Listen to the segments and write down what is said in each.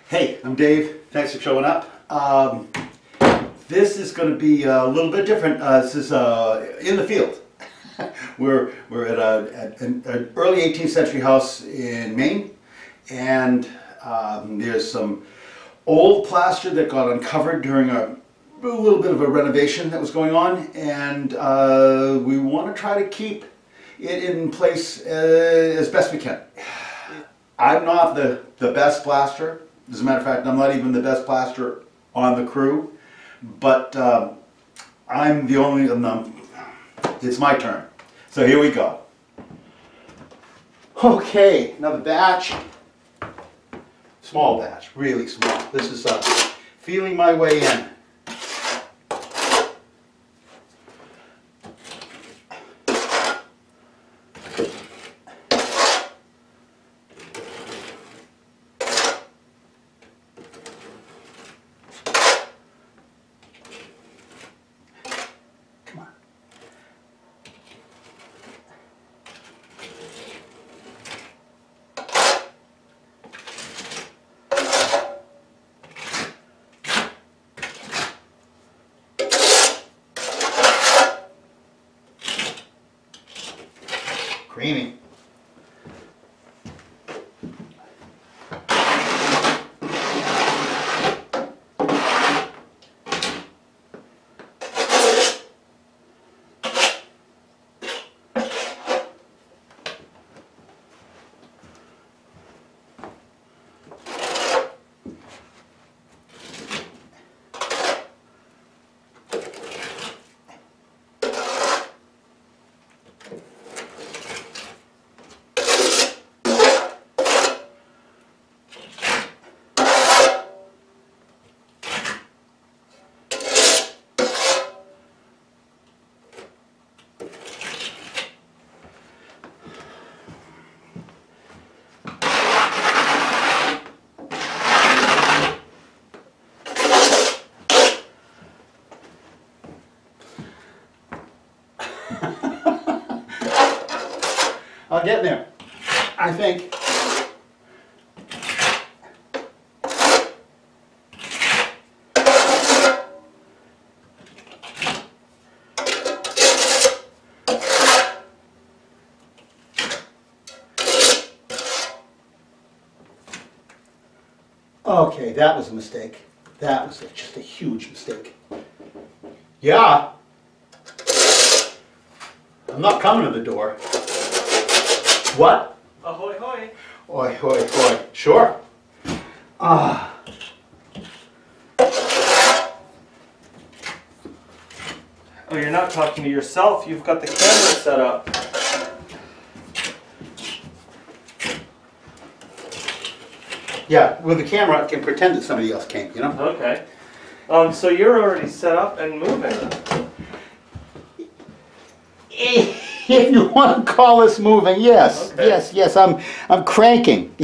Hey, I'm Dave. Thanks for showing up. This is going to be a little bit different. This is in the field. we're at an early 18th century house in Maine, and there's some old plaster that got uncovered during a little bit of a renovation that was going on, and we want to try to keep it in place as best we can. I'm not the best plasterer. As a matter of fact, I'm not even the best plasterer on the crew, but I'm the only, it's my turn. So here we go. Okay, another batch. Small batch, really small. This is feeling my way in. Creamy. I'll get there, I think. Okay, that was a mistake. That was just a huge mistake. Yeah. I'm not coming to the door. What? Ahoy hoy. Oi, hoy, hoy. Sure. Ah. Oh, you're not talking to yourself. You've got the camera set up. Yeah, with the camera, I can pretend that somebody else came, you know? Okay. So you're already set up and moving. If you want to call this moving, yes. Okay. Yes, I'm cranking.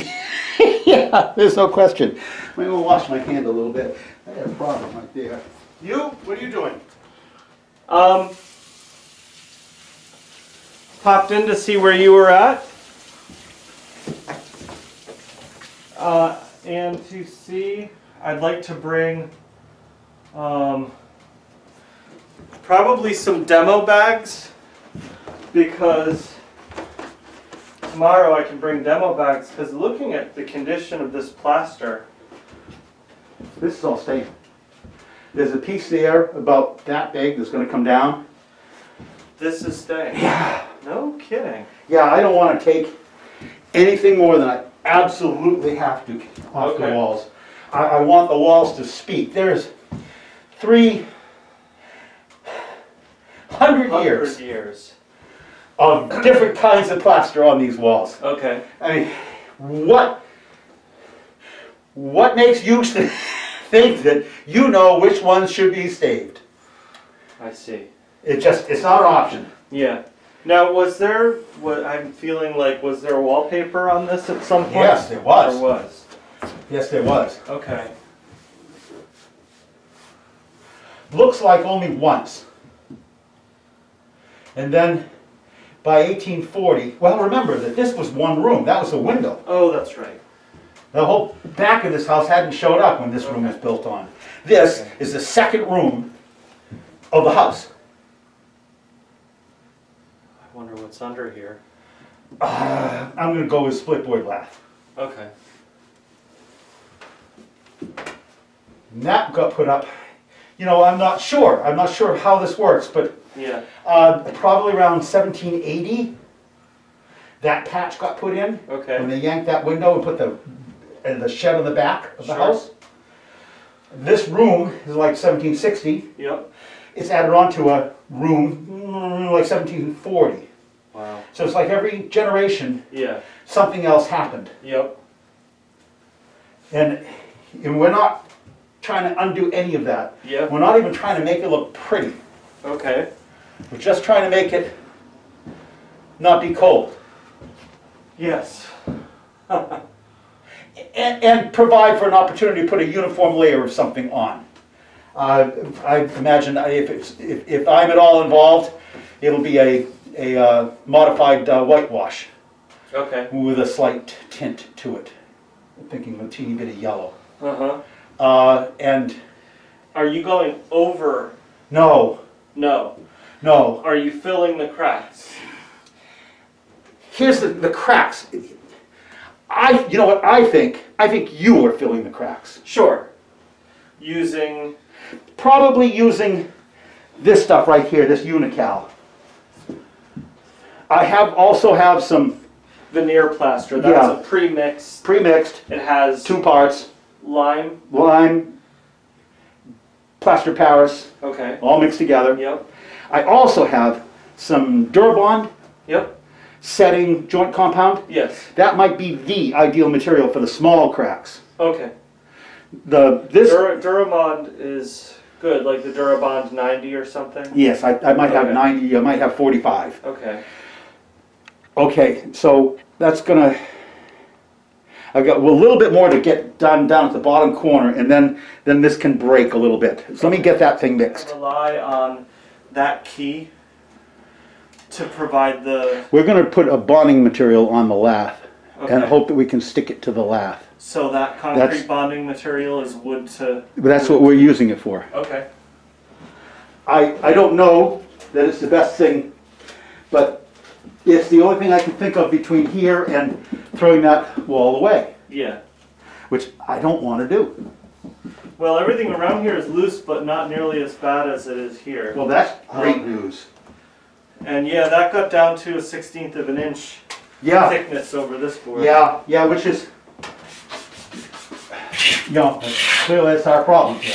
Yeah, there's no question. I'm going to wash my hand a little bit. I got a problem right there. You? What are you doing? Popped in to see where you were at. And to see, I'd like to bring probably some demo bags, because tomorrow I can bring demo bags, because looking at the condition of this plaster. This is all staying. There's a piece there about that big that's going to come down. This is staying. Yeah. No kidding. Yeah, I don't want to take anything more than I absolutely have to off the walls. I want the walls to speak. There's 300 years of different kinds of plaster on these walls. Okay. I mean, what makes you think that you know which ones should be staved? I see. It's not an option. Yeah. Now, was there, what I'm feeling like, was there wallpaper on this at some point? Yes, there was. There was. Yes, there was. Okay. Looks like only once. And then by 1840, well, remember that this was one room. That was a window. Oh, that's right. The whole back of this house hadn't showed up when this room was built on. This is the second room of the house. I wonder what's under here. I'm going to go with split board lath. Okay. And that got put up. You know, I'm not sure. I'm not sure how this works, but Yeah. probably around 1780, that patch got put in. Okay. When they yanked that window and put the shed on the back of the Sure. house. This room is like 1760. Yep. It's added onto a room like 1740. Wow. So it's like every generation, Yeah. something else happened. Yep. And we're not trying to undo any of that. Yep. We're not even trying to make it look pretty. Okay. We're just trying to make it not be cold. Yes. And provide for an opportunity to put a uniform layer of something on. I imagine if I'm at all involved, it'll be a modified whitewash Okay. with a slight tint to it. I'm thinking a teeny bit of yellow. Uh-huh. And Are you going over? no, No. no. Are you filling the cracks? Here's the cracks. You know what I think? I think you are filling the cracks. Sure. Using... Probably using this stuff right here, this Unical. I also have some Veneer plaster. That's Yeah. a pre-mixed. pre-mixed, It has 2 parts, lime. lime, plaster Paris, Okay. all mixed together. Yep. I also have some Durabond Yep. setting joint compound. Yes. That might be the ideal material for the small cracks. Okay. This Durabond is good, like the Durabond 90 or something? yes, I might have Okay. 90, I might have 45. Okay. Okay, so that's gonna, I've got a little bit more to get done down at the bottom corner, and then this can break a little bit. So let me get that thing mixed. Rely on that key to provide the... We're gonna put a bonding material on the lath and Okay. hope that we can stick it to the lath. So that concrete That's- bonding material is wood to... But that's what we're using it for. Okay. I don't know that it's the best thing, but it's the only thing I can think of between here and throwing that wall away, Yeah. which I don't want to do. Well, everything around here is loose, but not nearly as bad as it is here. Well, that's great news. And yeah, that got down to a 1/16 of an inch Yeah, thickness over this board. yeah, which is, you know, clearly that's our problem here.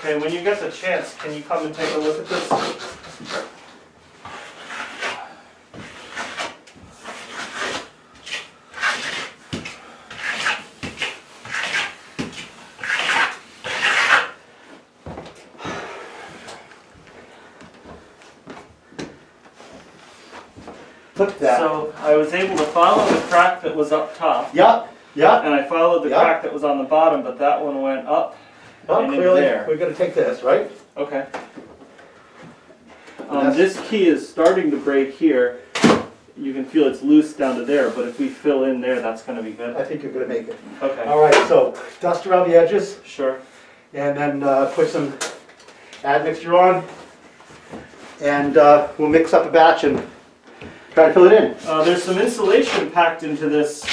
Okay, when you get the chance, can you come and take a look at this? Look at that. So I was able to follow the crack that was up top, Yeah, yeah. and I followed the Yeah. crack that was on the bottom, but that one went up Well, and into clearly, there. we're going to take this, right? Okay. That's- This key is starting to break here. You can feel it's loose down to there, but if we fill in there, that's going to be good. I think you're going to make it. Okay. All right, so dust around the edges, Sure. and then put some admixture on, and we'll mix up a batch and try to fill it in. There's some insulation packed into this.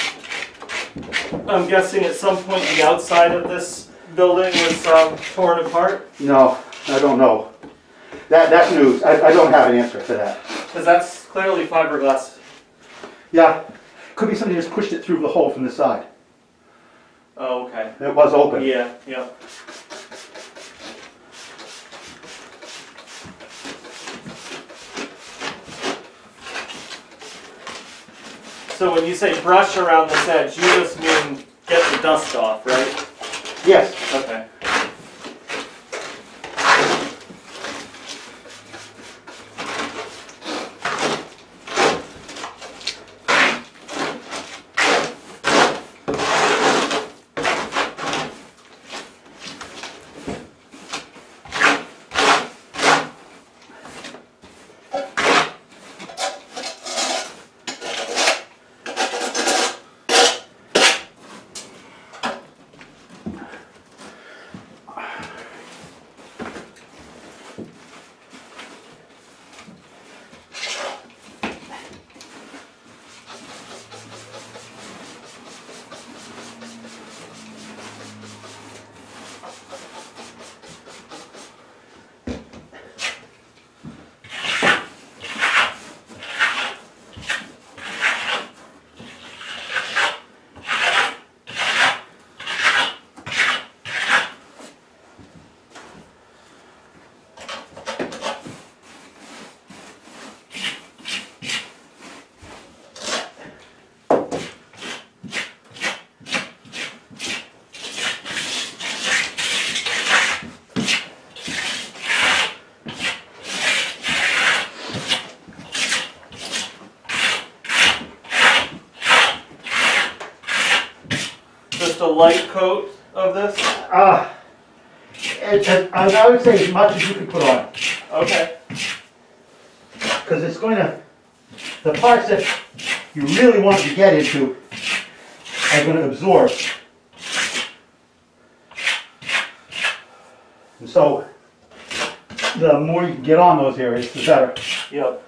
I'm guessing at some point the outside of this building was torn apart, No, I don't know. That's news. I don't have an answer for that. because that's clearly fiberglass. Yeah, could be somebody just pushed it through the hole from the side. Oh, okay. It was open. Yeah, yeah. So when you say brush around this edge, you just mean get the dust off, right? Yes. Okay. Just a light coat of this? I would say as much as you can put on. Okay. Because it's going to, the parts that you really want to get into are going to absorb. And so, the more you can get on those areas, the better. Yep.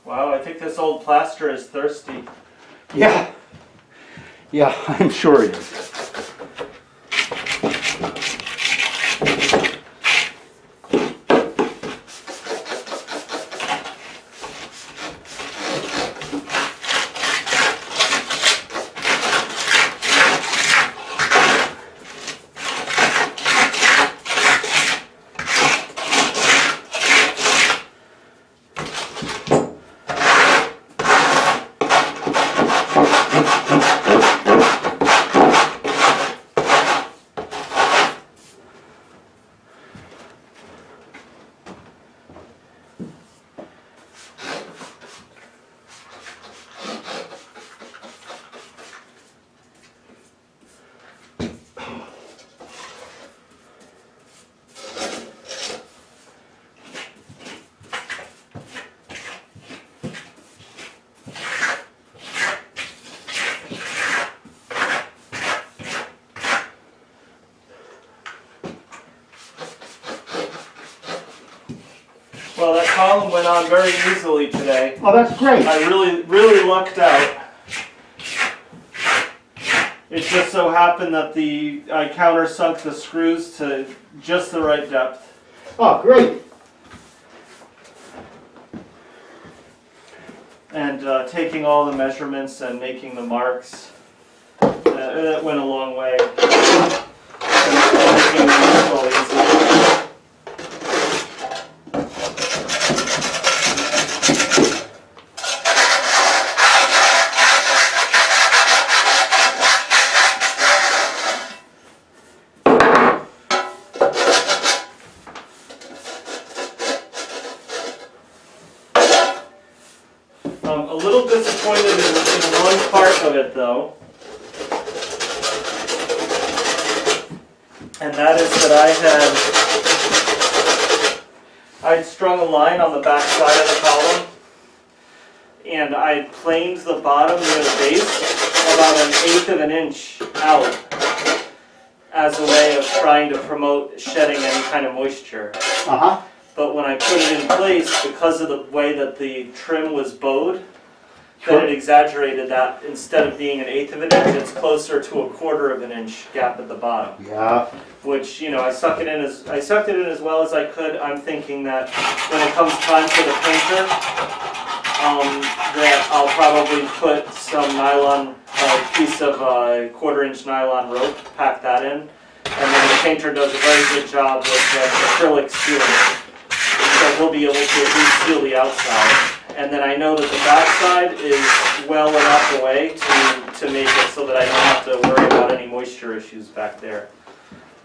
Wow, I think this old plaster is thirsty. Yeah. Yeah, I'm sure it is. Well, that column went on very easily today. Oh, that's great. I really lucked out. It just so happened that I countersunk the screws to just the right depth. Oh, great. And taking all the measurements and making the marks, that went a long way. And making the install easy. A little disappointed in one part of it though, and that is that I'd strung a line on the back side of the column, and I'd planed the bottom near the base about 1/8 of an inch out as a way of trying to promote shedding any kind of moisture. Uh-huh. But when I put it in place, because of the way that the trim was bowed, then it exaggerated that. Instead of being 1/8 of an inch, it's closer to 1/4 of an inch gap at the bottom. Yeah. Which, you know, I sucked it in as well as I could. I'm thinking that when it comes time for the painter, that I'll probably put some nylon, piece of 1/4 inch nylon rope, pack that in, and then the painter does a very good job with acrylic sealing. So we'll be able to at least seal the outside. And then I know that the backside is well enough away to make it so that I don't have to worry about any moisture issues back there.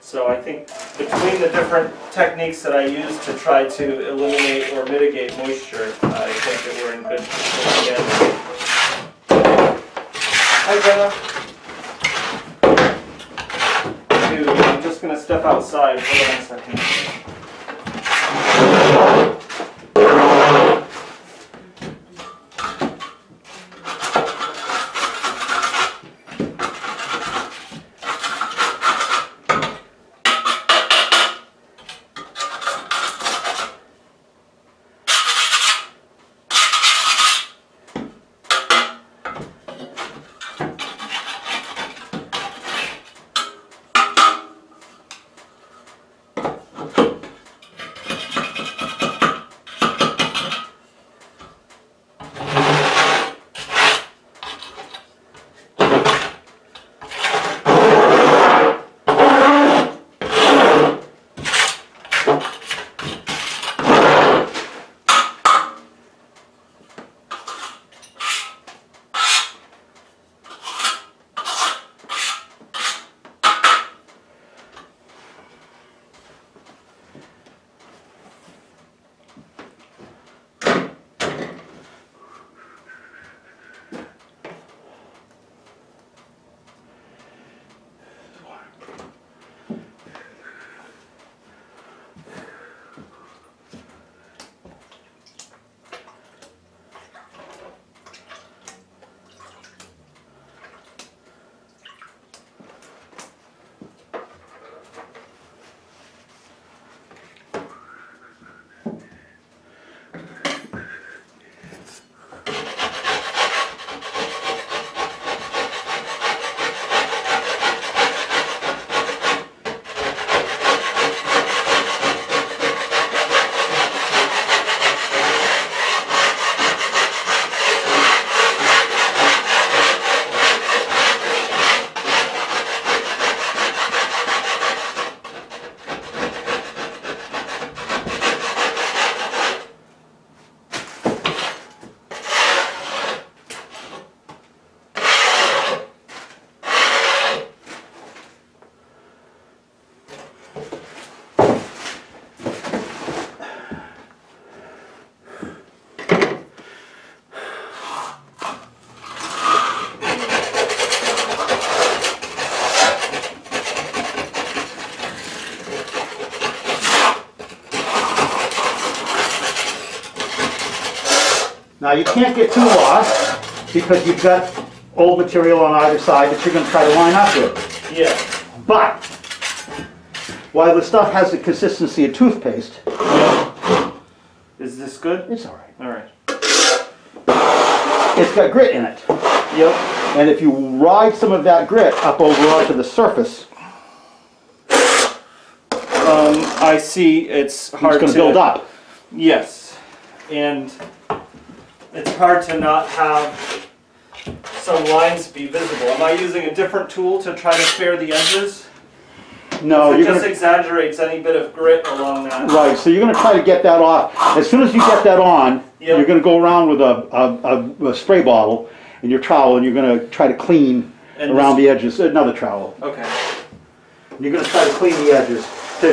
So I think between the different techniques that I use to try to eliminate or mitigate moisture, I think that we're in good shape. Hi Jenna. Dude, I'm just going to step outside. Hold on a second. Now you can't get too lost because you've got old material on either side that you're going to try to line up with. Yeah. But while the stuff has the consistency of toothpaste, is Is this good? It's all right. All right. It's got grit in it. Yep. And if you ride some of that grit up over onto the surface, I see it's hard it's going to build up. Yes. And it's hard to not have some lines be visible. Am I using a different tool to try to spare the edges? No, it you're just going to... exaggerates any bit of grit along that. Right, so you're going to try to get that off. As soon as you get that on, Yep. you're going to go around with a spray bottle and your trowel, and you're going to try to clean around the edges. Another trowel. Okay. And you're going to try to clean the edges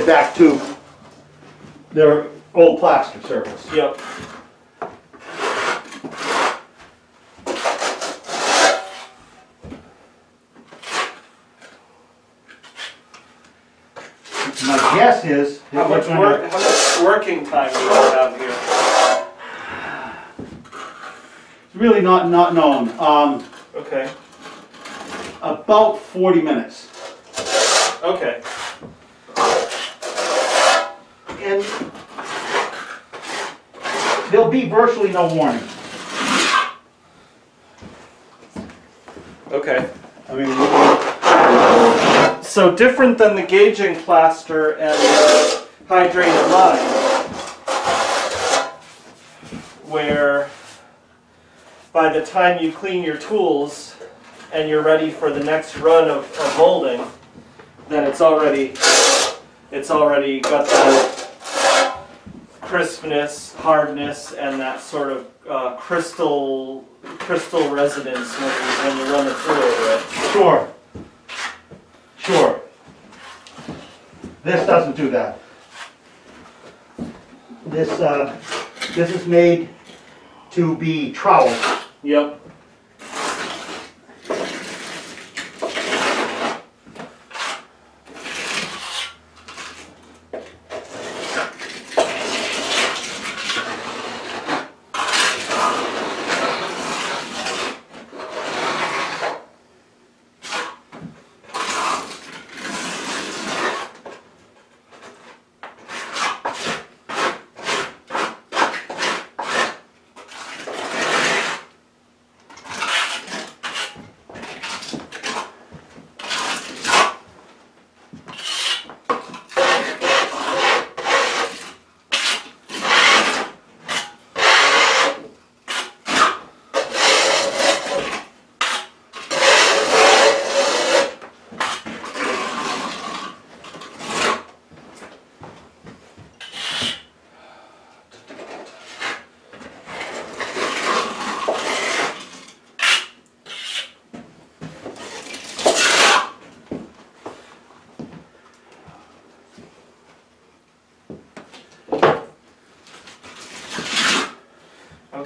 back to their old plaster surface. Yep. My guess is... How much working time do you have here? It's really not known. Okay. About 40 minutes. Okay. And there'll be virtually no warning. Okay. I mean, So different than the gauging plaster and the hydrated line, where by the time you clean your tools and you're ready for the next run of molding, then it's already got that crispness, hardness, and that sort of crystal resonance when you run the tool over it. sure. Sure. This doesn't do that. This is made to be troweled. Yep.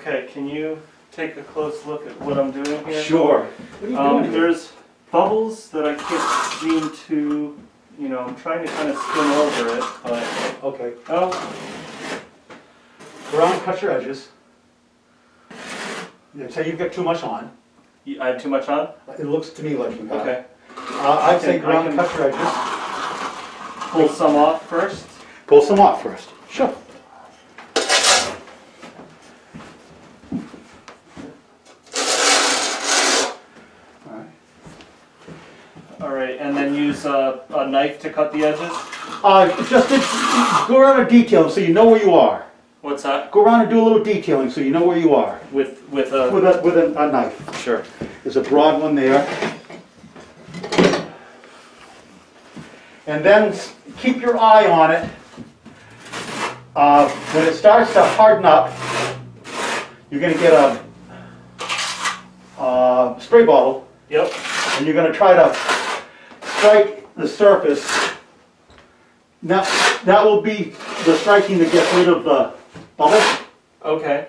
Okay, can you take a close look at what I'm doing here? Sure. What are you doing here? There's bubbles that I can't seem to, I'm trying to kind of skim over it, but, Okay. oh, Go around and cut your edges. You'd say you've got too much on. I have too much on? It looks to me like you have. Okay. I'd say go around and cut your edges. Pull some off first. Pull some off first. Sure. All right, and then use a knife to cut the edges? Go around and detail so you know where you are. What's that? Go around and do a little detailing so you know where you are. With a... With a knife. Sure. There's a broad one there. And then keep your eye on it. When it starts to harden up, you're going to get a spray bottle. Yep. And you're going to try to strike the surface. Now, that will be the striking that gets rid of the bubble. Okay.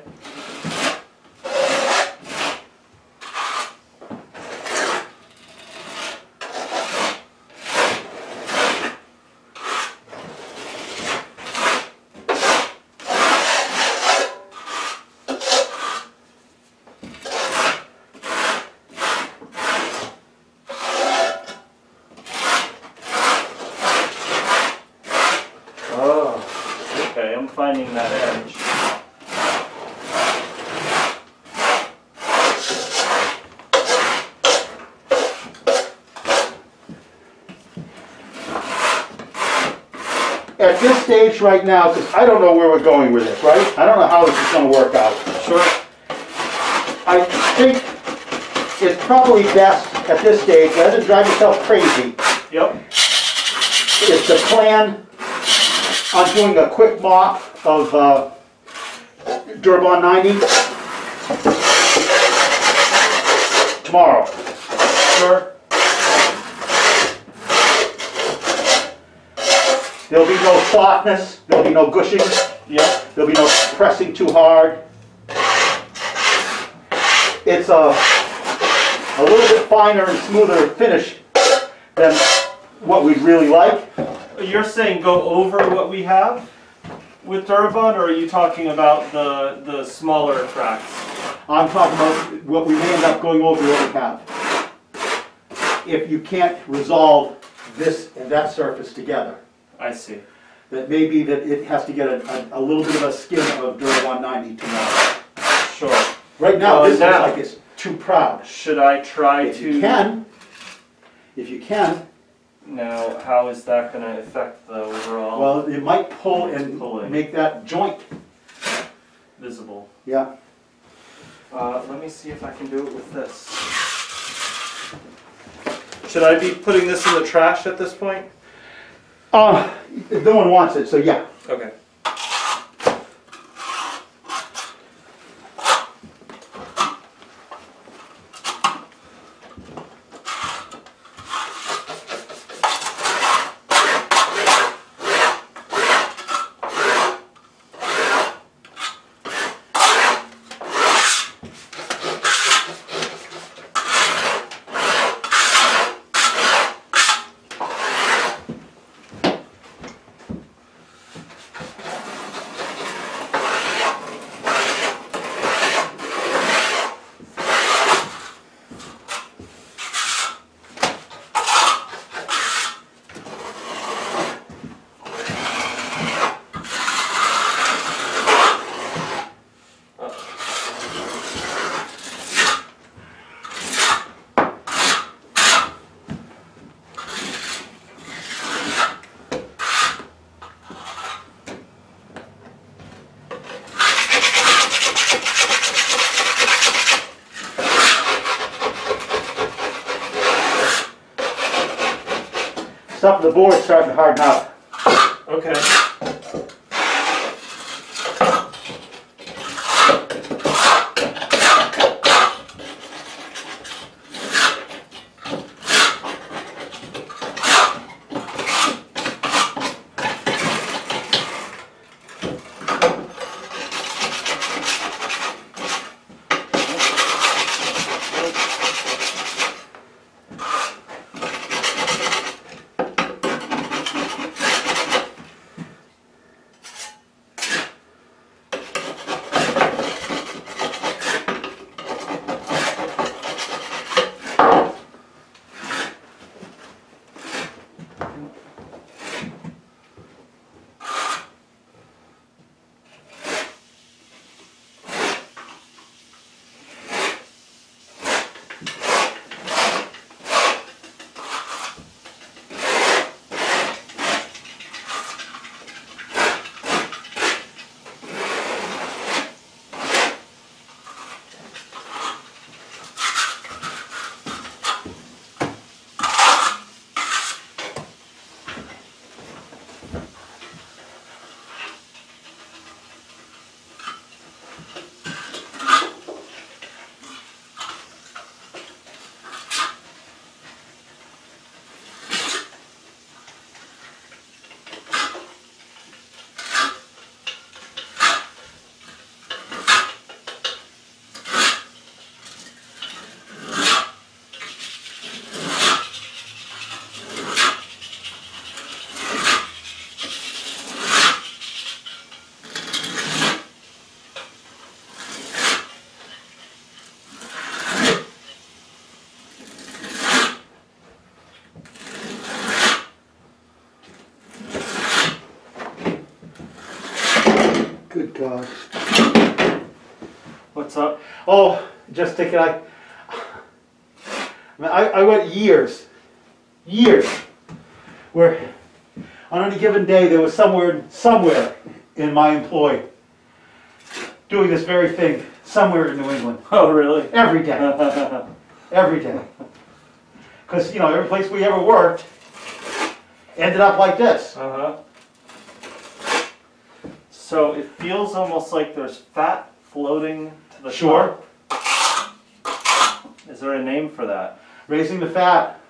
Oh, okay, I'm finding that edge. at this stage right now, because I don't know where we're going with this, right? I don't know how this is going to work out. Sure. I think it's probably best at this stage, rather than drive yourself crazy, Yep. is to plan on doing a quick mop of Durabond 90 tomorrow. Sure. There'll be no softness, there'll be no gushing, Yep. there'll be no pressing too hard. It's a little bit finer and smoother finish than what we'd really like. You're saying go over what we have with Durabond, or are you talking about the smaller cracks? I'm talking about what we may end up going over what we have. If you can't resolve this and that surface together, I see. that may be that it has to get a little bit of a skin of Durabond 90 tomorrow. Sure. Right now, Well, this now- looks like it's too proud. Should I try If to... you can, Now, how is that going to affect the overall well, it might pull and Pulling. make that joint. visible? Yeah. Let me see if I can do it with this. Should I be putting this in the trash at this point? No one wants it, so yeah. Okay. Stuff the board's starting to harden up. Okay. Good God. What's up? Oh, just thinking, I went years, where On any given day, there was somewhere in my employ doing this very thing, somewhere in New England. Oh, really? Every day. Every day. Because, you know, every place we ever worked ended up like this. Uh-huh. So it feels almost like there's fat floating to the Sure. top. Is there a name for that? Raising the fat.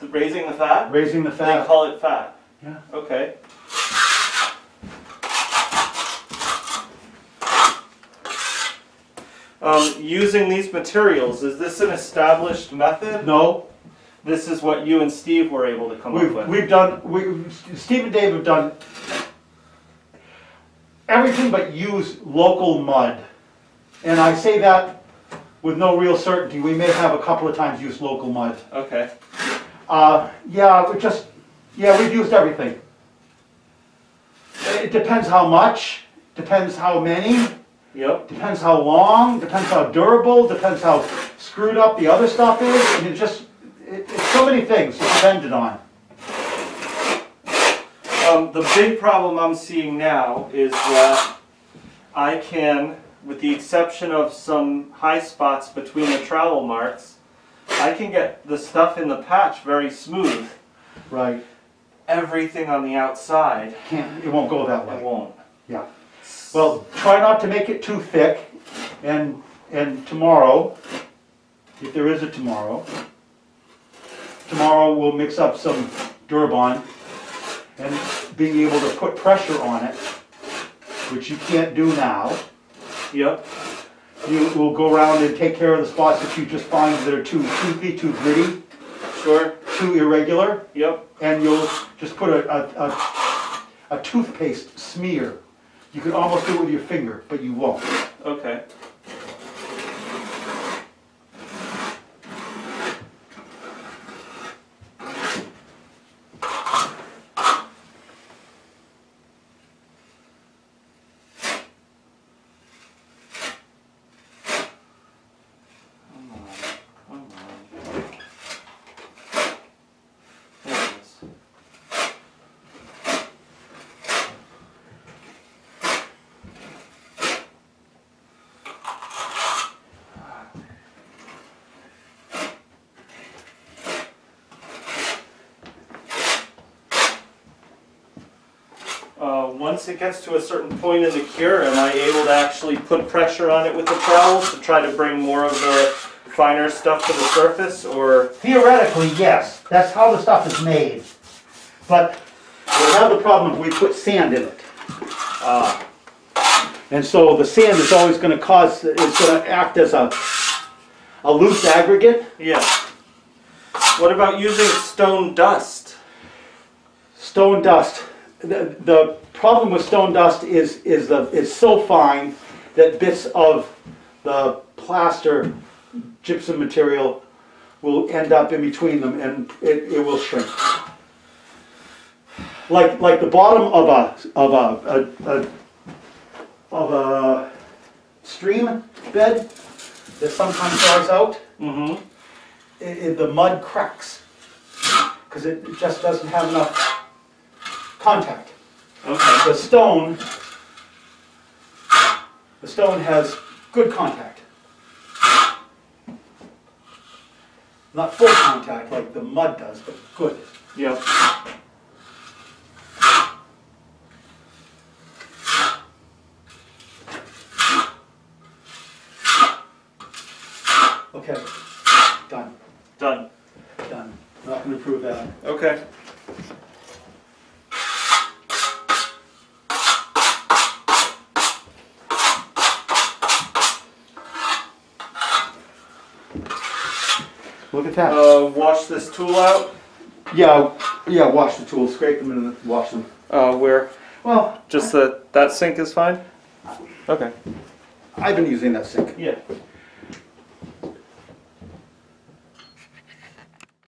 Raising the fat? Raising the They fat. call it fat. Yeah. Okay. Using these materials, is this an established method? No. This is what you and Steve were able to come up with. Steve and Dave have done everything but use local mud. And I say that with no real certainty. We may have a couple of times used local mud. Okay. We've used everything. It depends how much, depends how many, Yep. depends how long, depends how durable, depends how screwed up the other stuff is. And it's so many things it's depended on. The big problem I'm seeing now is that I can, with the exception of some high spots between the trowel marks, I can get the stuff in the patch very smooth. Right. Everything on the outside, It won't go that way. it won't. Yeah. Well, try not to make it too thick, and tomorrow, if there is a tomorrow we'll mix up some Durabond, and being able to put pressure on it, which you can't do now. Yep. You will go around and take care of the spots that you just find that are too toothy, too gritty, Sure. too irregular, Yep. and you'll just put a toothpaste smear. You could almost do it with your finger, but you won't. Okay. Once it gets to a certain point in the cure, am I able to actually put pressure on it with the trowels to try to bring more of the finer stuff to the surface, or? Theoretically, yes. That's how the stuff is made. But we have the problem if we put sand in it. And so the sand is always going to act as a loose aggregate. Yeah. What about using stone dust? Stone dust. The problem with stone dust is so fine that bits of the plaster gypsum material will end up in between them, and it will shrink. Like the bottom of a stream bed that sometimes dries out. Mm-hmm. The mud cracks because it just doesn't have enough contact. Okay. The stone has good contact. Not full contact like the mud does, but good. Yep. Okay. Done. Done. Done. I'm not going to prove that. Okay. Look at that. Wash this tool out. Yeah, wash the tools, scrape them and wash them. Where? Well, Just that sink is fine? Okay. I've been using that sink. Yeah.